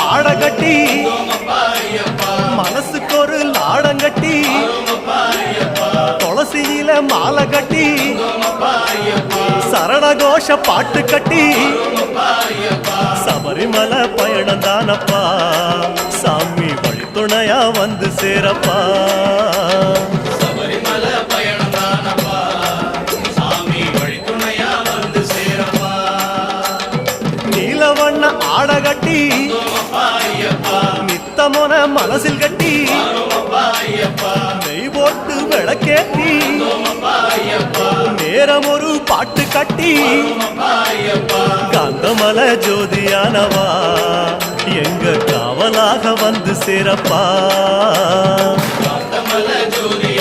ஆடகட்டி மனசுக்கு ஒரு லாடங்கட்டி துளசியில மாலை கட்டி சரணகோஷ பாட்டு கட்டி சபரிமலை பயணம் தானப்பா சாமி வழி துணையா வந்து சேரப்பா சபரிமலை பயணம் தானப்பா சாமி வழி துணையா வந்து சேரப்பா நீலவண்ண ஆடகட்டி நித்தமோன மனசில் கட்டி நெய் போட்டு விளக்கேத்தி நேரம் ஒரு பாட்டு கட்டி காந்தமலை ஜோதியானவா எங்க காவலாக வந்து சேரப்பா காந்தமலை ஜோதி